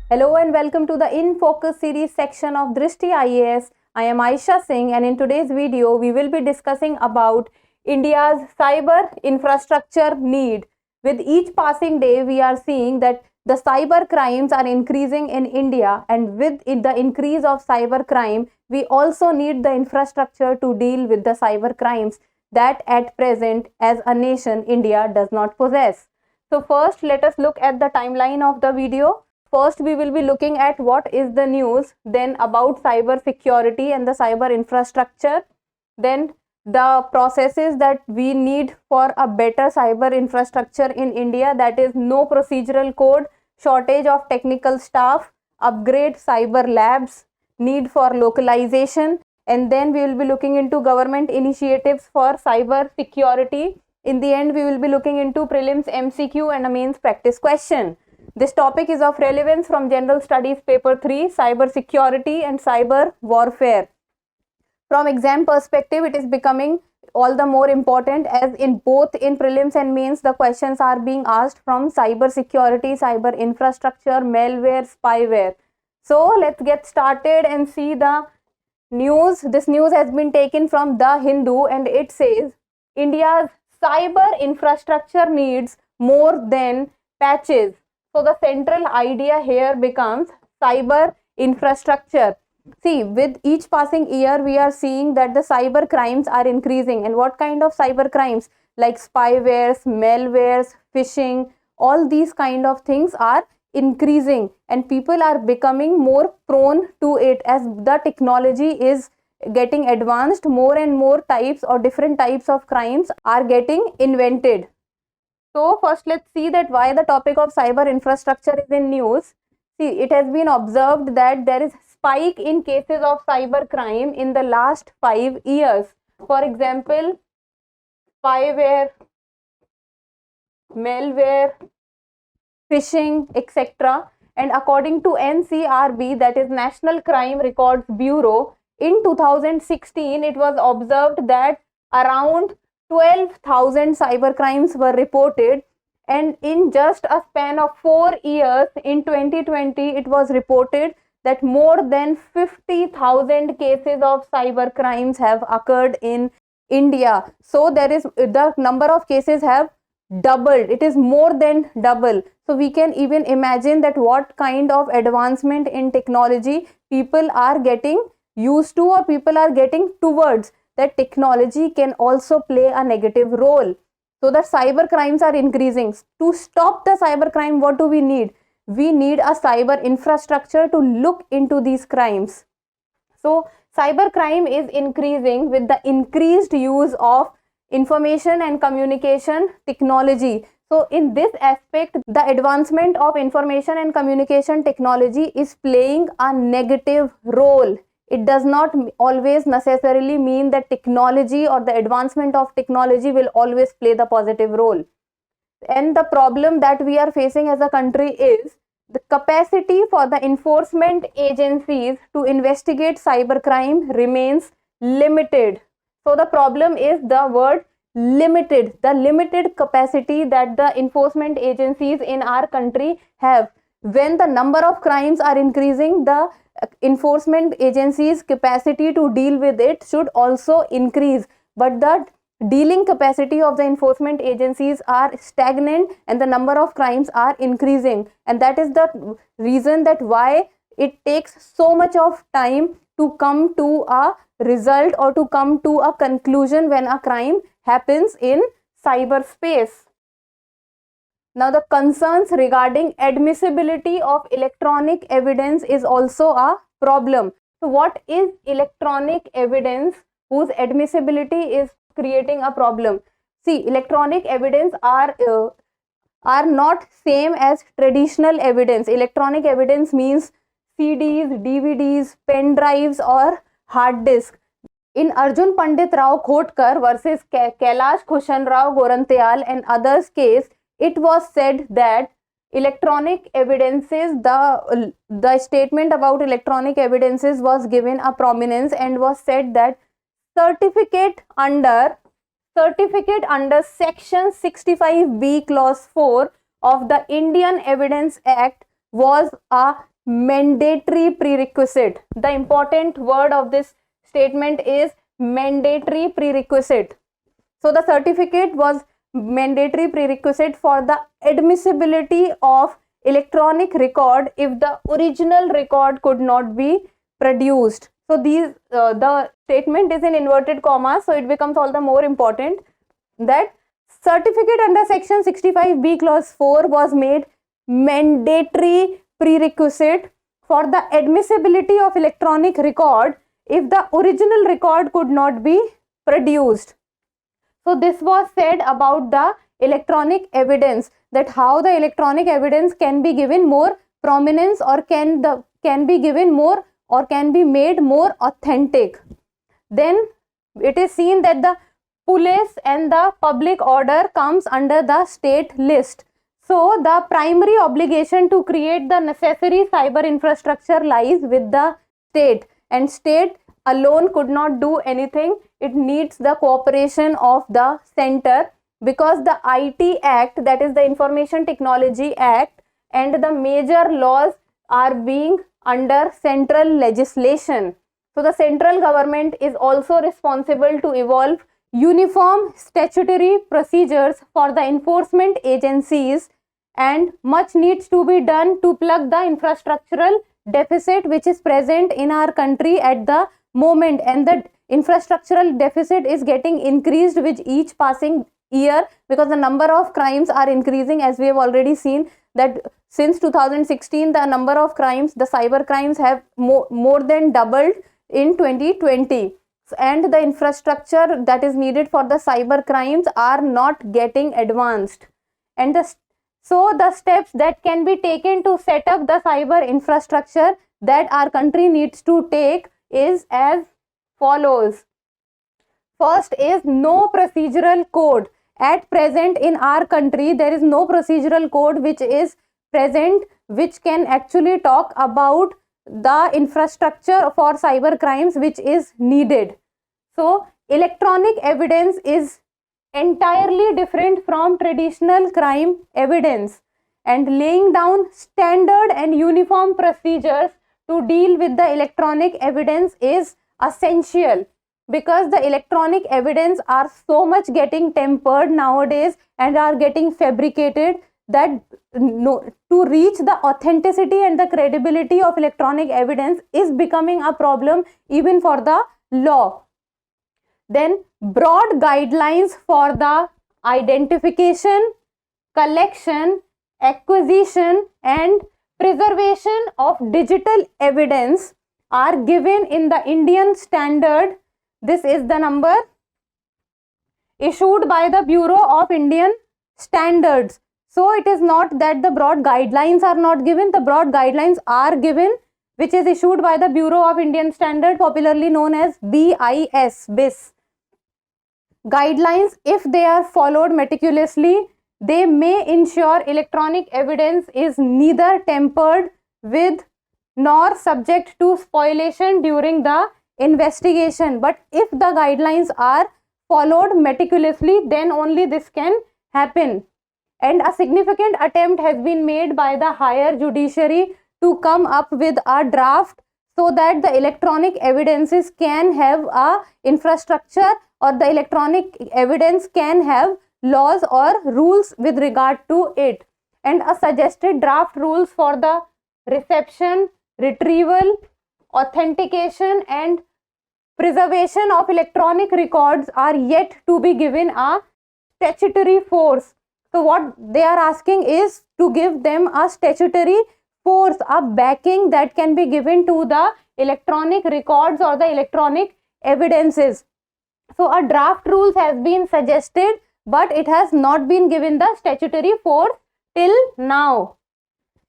Hello and welcome to the In Focus series section of Drishti IAS. I am Aisha Singh and in today's video we will be discussing about India's cyber infrastructure need. With each passing day we are seeing that the cyber crimes are increasing in India, and with the increase of cyber crime we also need the infrastructure to deal with the cyber crimes that at present as a nation India does not possess. So first let us look at the timeline of the video. First, we will be looking at what is the news, then about cyber security and the cyber infrastructure, then the processes that we need for a better cyber infrastructure in India, that is no procedural code, shortage of technical staff, upgrade cyber labs, need for localization, and then we will be looking into government initiatives for cyber security. In the end, we will be looking into prelims MCQ and a mains practice question. This topic is of relevance from General Studies Paper 3, Cyber Security and Cyber Warfare. From exam perspective, it is becoming all the more important as in both in prelims and mains, the questions are being asked from cyber security, cyber infrastructure, malware, spyware. So let's get started and see the news. This news has been taken from The Hindu and it says India's cyber infrastructure needs more than patches. So the central idea here becomes cyber infrastructure. See, with each passing year, we are seeing that the cyber crimes are increasing. And what kind of cyber crimes? Like spywares, malwares, phishing, all these kind of things are increasing. And people are becoming more prone to it as the technology is getting advanced. More and more types or different types of crimes are getting invented. So first let's see that why the topic of cyber infrastructure is in news. See, it has been observed that there is spike in cases of cyber crime in the last 5 years. For example, spyware, malware, phishing, etc. And according to NCRB, that is National Crime Records Bureau, in 2016 it was observed that around 12,000 cyber crimes were reported, and in just a span of 4 years in 2020 it was reported that more than 50,000 cases of cyber crimes have occurred in India. So there is the number of cases have doubled. It is more than double. So we can even imagine that what kind of advancement in technology people are getting used to or people are getting towards, that technology can also play a negative role. So the cyber crimes are increasing. To stop the cyber crime, what do we need? We need a cyber infrastructure to look into these crimes. So cyber crime is increasing with the increased use of information and communication technology. So in this aspect, the advancement of information and communication technology is playing a negative role. It does not always necessarily mean that technology or the advancement of technology will always play the positive role. And the problem that we are facing as a country is the capacity for the enforcement agencies to investigate cybercrime remains limited. So the problem is the word limited, the limited capacity that the enforcement agencies in our country have. When the number of crimes are increasing, the enforcement agencies' capacity to deal with it should also increase. But the dealing capacity of the enforcement agencies are stagnant and the number of crimes are increasing. And that is the reason that why it takes so much of time to come to a result or to come to a conclusion when a crime happens in cyberspace. Now the concerns regarding admissibility of electronic evidence is also a problem. So what is electronic evidence whose admissibility is creating a problem? See, electronic evidence are not same as traditional evidence. Electronic evidence means CDs, DVDs, pen drives or hard disk. In Arjun Pandit Rao Khotkar versus Kailash Khushan Rao Gorantyal and others case, it was said that electronic evidences, the statement about electronic evidences was given a prominence and was said that certificate under section 65B clause 4 of the Indian Evidence Act was a mandatory prerequisite. The important word of this statement is mandatory prerequisite. So the certificate was mandatory prerequisite for the admissibility of electronic record if the original record could not be produced. So these the statement is in inverted commas, so it becomes all the more important that certificate under section 65B clause 4 was made mandatory prerequisite for the admissibility of electronic record if the original record could not be produced. So this was said about the electronic evidence, that how the electronic evidence can be given more prominence or can be given more or can be made more authentic. Then it is seen that the police and the public order comes under the state list. So the primary obligation to create the necessary cyber infrastructure lies with the state, and state alone could not do anything. It needs the cooperation of the center, because the IT Act, that is the Information Technology Act, and the major laws are being under central legislation. So the central government is also responsible to evolve uniform statutory procedures for the enforcement agencies, and much needs to be done to plug the infrastructural deficit which is present in our country at the moment, and the infrastructural deficit is getting increased with each passing year because the number of crimes are increasing, as we have already seen that since 2016 the number of crimes, the cyber crimes, have more than doubled in 2020, and the infrastructure that is needed for the cyber crimes are not getting advanced. And so the steps that can be taken to set up the cyber infrastructure that our country needs to take is as follows. First is no procedural code. At present in our country there is no procedural code which is present which can actually talk about the infrastructure for cyber crimes which is needed. So electronic evidence is entirely different from traditional crime evidence, and laying down standard and uniform procedures to deal with the electronic evidence is essential, because the electronic evidence are so much getting tempered nowadays and are getting fabricated that to reach the authenticity and the credibility of electronic evidence is becoming a problem even for the law. Then broad guidelines for the identification, collection, acquisition and preservation of digital evidence are given in the Indian standard. This is the number issued by the Bureau of Indian Standards. So it is not that the broad guidelines are not given, the broad guidelines are given, which is issued by the Bureau of Indian Standard, popularly known as BIS. Guidelines, if they are followed meticulously, they may ensure electronic evidence is neither tampered with nor subject to spoliation during the investigation. But if the guidelines are followed meticulously, then only this can happen. And a significant attempt has been made by the higher judiciary to come up with a draft so that the electronic evidences can have a infrastructure, or the electronic evidence can have laws or rules with regard to it, and a suggested draft rules for the reception, retrieval, authentication and preservation of electronic records are yet to be given a statutory force. So what they are asking is to give them a statutory force, a backing that can be given to the electronic records or the electronic evidences. So a draft rules has been suggested, but it has not been given the statutory force till now.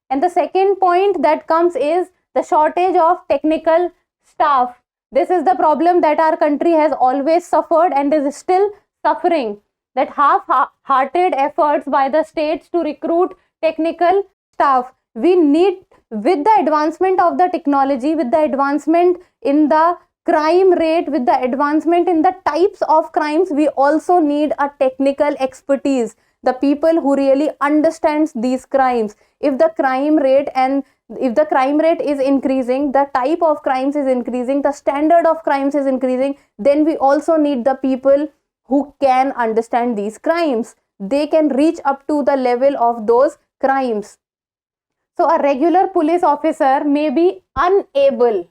And the second point that comes is the shortage of technical staff. This is the problem that our country has always suffered and is still suffering, that half-hearted efforts by the states to recruit technical staff. We need, with the advancement of the technology, with the advancement in the crime rate, with the advancement in the types of crimes, we also need a technical expertise. the people who really understands these crimes. If the crime rate is increasing, the type of crimes is increasing, the standard of crimes is increasing, then we also need the people who can understand these crimes. They can reach up to the level of those crimes. So a regular police officer may be unable.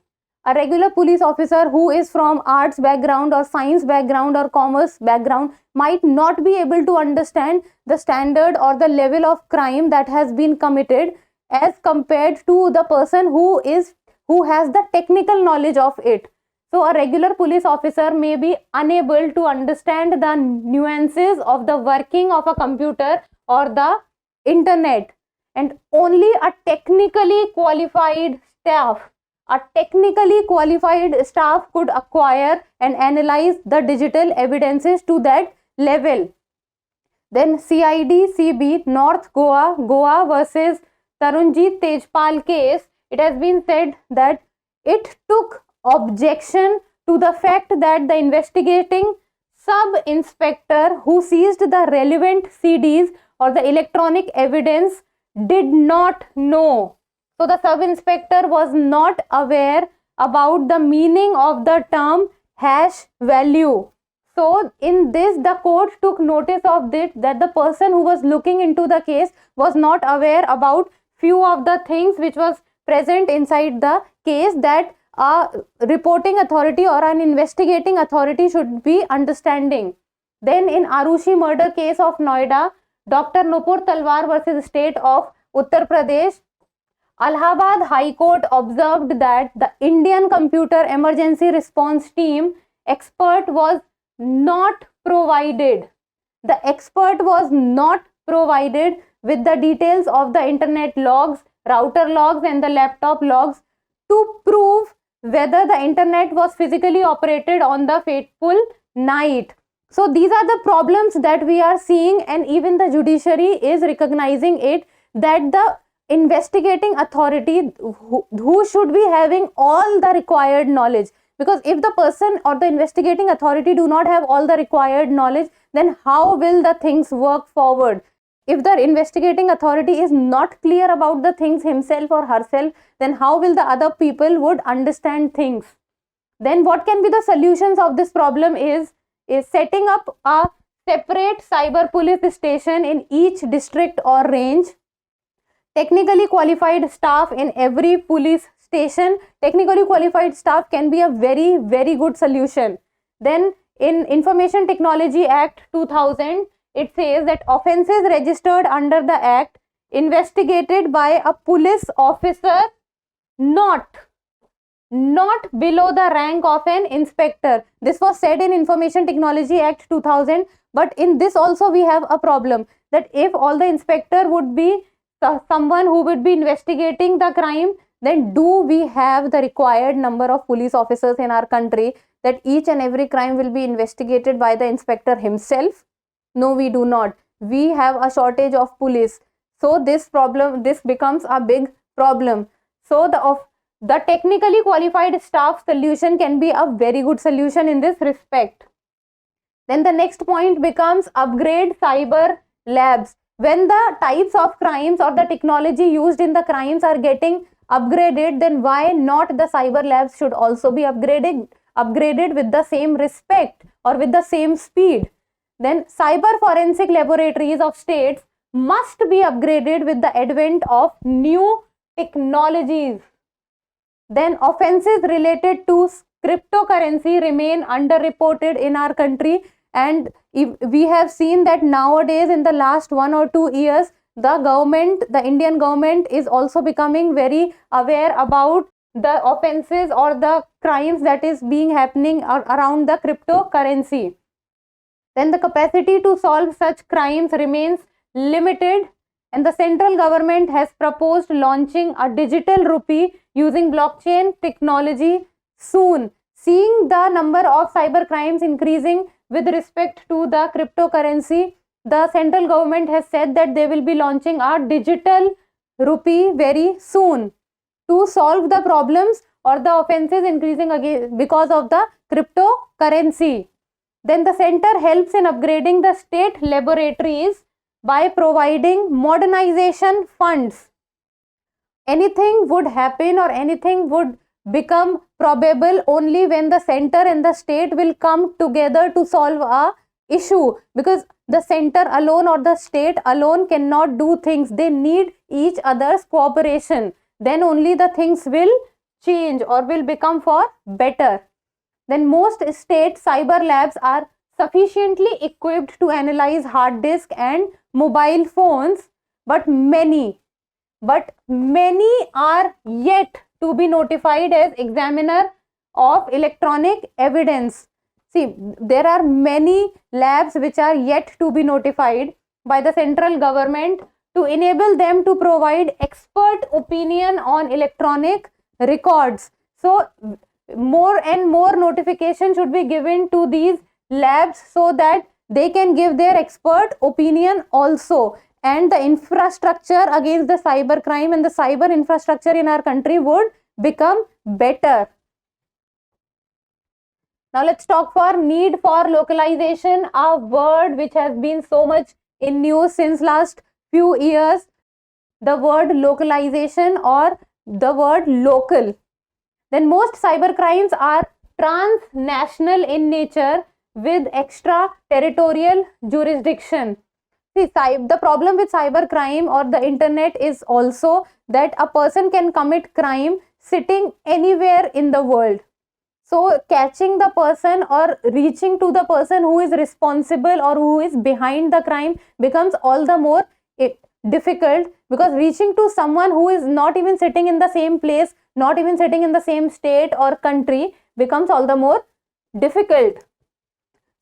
A regular police officer who is from arts background or science background or commerce background might not be able to understand the standard or the level of crime that has been committed as compared to the person who has the technical knowledge of it. So a regular police officer may be unable to understand the nuances of the working of a computer or the internet, and only a technically qualified staff could acquire and analyze the digital evidences to that level. Then CID-CB North Goa versus Tarunjit Tejpal case, it has been said that it took objection to the fact that the investigating sub-inspector who seized the relevant CDs or the electronic evidence did not know. So the sub-inspector was not aware about the meaning of the term hash value. So in this, the court took notice of this, that the person who was looking into the case was not aware about few of the things which was present inside the case that a reporting authority or an investigating authority should be understanding. Then in Arushi murder case of Noida, Dr. Nupur Talwar versus State of Uttar Pradesh, Allahabad High Court observed that the Indian Computer Emergency Response Team expert was not provided. The expert was not provided with the details of the internet logs, router logs and the laptop logs to prove whether the internet was physically operated on the fateful night. So these are the problems that we are seeing, and even the judiciary is recognizing it, that the investigating authority who should be having all the required knowledge, because if the person or the investigating authority do not have all the required knowledge, then how will the things work forward? If the investigating authority is not clear about the things himself or herself, then how will the other people would understand things? Then what can be the solutions of this problem is setting up a separate cyber police station in each district or range, technically qualified staff in every police station. Technically qualified staff can be a very, very good solution. Then in Information Technology Act 2000, it says that offences registered under the act investigated by a police officer not below the rank of an inspector. This was said in Information Technology Act 2000, but in this also we have a problem, that if all the inspector would be someone who would be investigating the crime, then do we have the required number of police officers in our country that each and every crime will be investigated by the inspector himself? No, we do not. We have a shortage of police. So this becomes a big problem. So the technically qualified staff solution can be a very good solution in this respect. Then the next point becomes upgrade cyber labs. When the types of crimes or the technology used in the crimes are getting upgraded, then why not the cyber labs should also be upgraded with the same respect or with the same speed? Then cyber forensic laboratories of states must be upgraded with the advent of new technologies. Then offenses related to cryptocurrency remain underreported in our country, and we have seen that nowadays in the last 1 or 2 years, the Indian government is also becoming very aware about the offenses or the crimes that is being happening around the cryptocurrency. Then the capacity to solve such crimes remains limited, and the central government has proposed launching a digital rupee using blockchain technology soon. Seeing the number of cyber crimes increasing with respect to the cryptocurrency, the central government has said that they will be launching a digital rupee very soon to solve the problems or the offenses increasing again because of the cryptocurrency. Then the center helps in upgrading the state laboratories by providing modernization funds. Anything would happen or anything would become probable only when the center and the state will come together to solve a issue, because the center alone or the state alone cannot do things. They need each other's cooperation. Then only the things will change or will become for better. Then most state cyber labs are sufficiently equipped to analyze hard disk and mobile phones, but many are yet to be notified as examiner of electronic evidence. See, there are many labs which are yet to be notified by the central government to enable them to provide expert opinion on electronic records. So more and more notification should be given to these labs so that they can give their expert opinion also, and the infrastructure against the cyber crime and the cyber infrastructure in our country would become better. Now let's talk for need for localization, a word which has been so much in news since last few years. The word localization or the word local. Then most cyber crimes are transnational in nature with extraterritorial jurisdiction. See, the problem with cyber crime or the internet is also that a person can commit crime sitting anywhere in the world. So catching the person or reaching to the person who is responsible or who is behind the crime becomes all the more difficult, because reaching to someone who is not even sitting in the same place, not even sitting in the same state or country, becomes all the more difficult.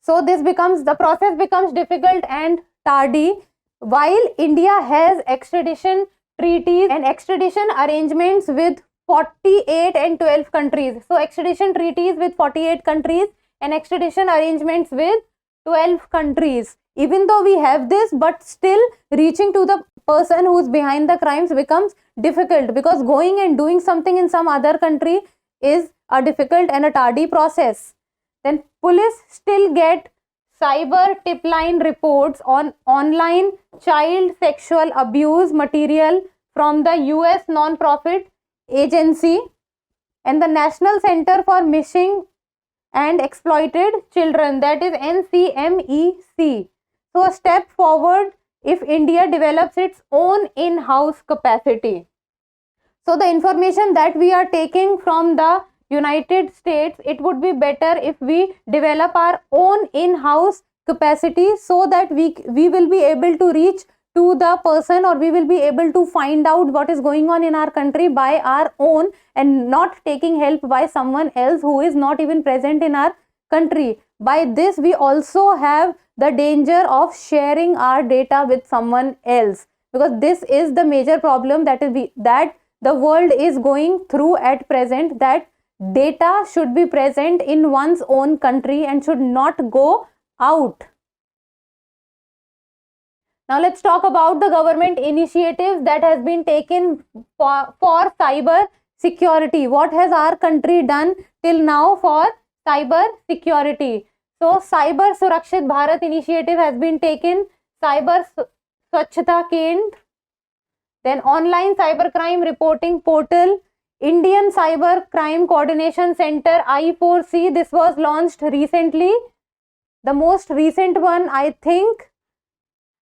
So the process becomes difficult and tardy. While India has extradition treaties and extradition arrangements with 48 and 12 countries. So extradition treaties with 48 countries and extradition arrangements with 12 countries. Even though we have this, but still reaching to the person who is behind the crimes becomes difficult, because going and doing something in some other country is a difficult and a tardy process. Then police still get cyber tip line reports on online child sexual abuse material from the US non-profit agency and the National Center for Missing and Exploited Children, that is NCMEC. So a step forward if India develops its own in-house capacity. So the information that we are taking from the United States, it would be better if we develop our own in-house capacity, so that we will be able to reach to the person, or we will be able to find out what is going on in our country by our own and not taking help by someone else who is not even present in our country. By this, we also have the danger of sharing our data with someone else, because this is the major problem that the world is going through at present, that data should be present in one's own country and should not go out. Now let's talk about the government initiatives that has been taken for cyber security. What has our country done till now for cyber security? So Cyber Surakshit Bharat initiative has been taken, Cyber Swachhata Kendra, then online cybercrime reporting portal, Indian Cyber Crime Coordination Center I4C. This was launched recently. The most recent one, I think,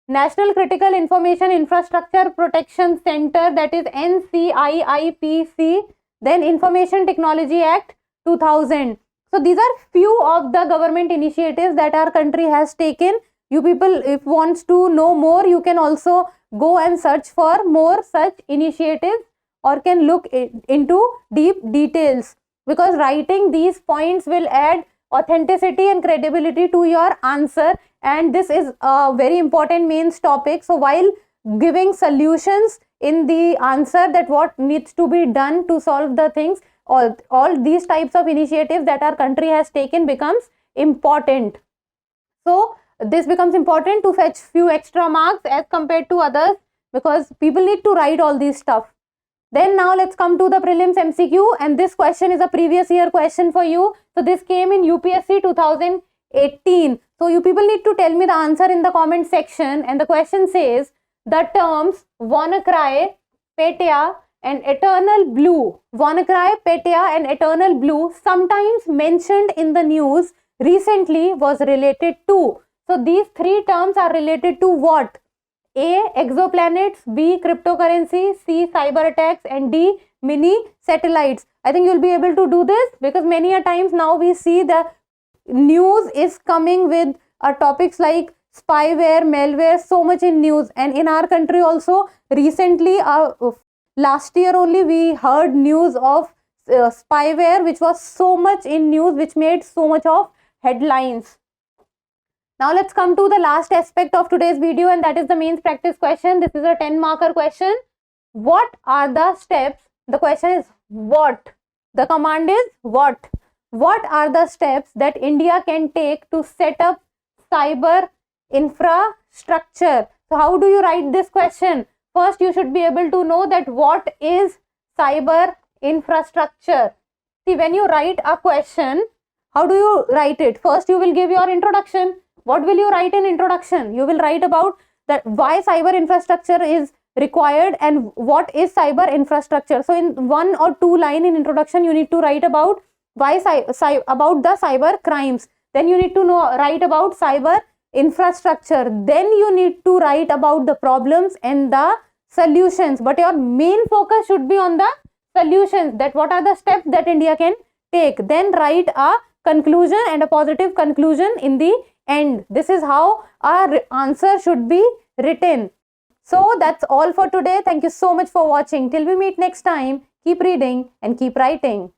National Critical Information Infrastructure Protection Center, that is NCIIPC, then Information Technology Act 2000. So these are few of the government initiatives that our country has taken. You people, if wants to know more, you can also go and search for more such initiatives, or can look into deep details, because writing these points will add authenticity and credibility to your answer, and this is a very important mains topic. So while giving solutions in the answer, that what needs to be done to solve the things, all these types of initiatives that our country has taken becomes important. So this becomes important to fetch few extra marks as compared to others, because people need to write all these stuff. Then now let's come to the prelims MCQ, and this question is a previous year question for you. So this came in UPSC 2018. So you people need to tell me the answer in the comment section. And the question says, the terms WannaCry, Petya and eternal blue, WannaCry, Petya and eternal blue, sometimes mentioned in the news recently, was related to. So these three terms are related to what? A. Exoplanets, B. Cryptocurrency, C. Cyber attacks, and D. Mini satellites. I think you'll be able to do this, because many a times now we see the news is coming with topics like spyware, malware, so much in news. And in our country also, recently, last year only, we heard news of spyware, which was so much in news, which made so much of headlines. Now let's come to the last aspect of today's video, and that is the mains practice question. This is a 10-marker question. What are the steps? The question is what? The command is what? What are the steps that India can take to set up cyber infrastructure? So how do you write this question? First, you should be able to know that what is cyber infrastructure. See, when you write a question, how do you write it? First, you will give your introduction. What will you write in introduction? You will write about that why cyber infrastructure is required and what is cyber infrastructure. So in 1 or 2 line in introduction, you need to write about why about the cyber crimes. Then you need to write about cyber infrastructure. Then you need to write about the problems and the solutions. But your main focus should be on the solutions, that what are the steps that India can take. Then write a conclusion and a positive conclusion in the end. This is how our answer should be written. So that's all for today. Thank you so much for watching. Till we meet next time, keep reading and keep writing.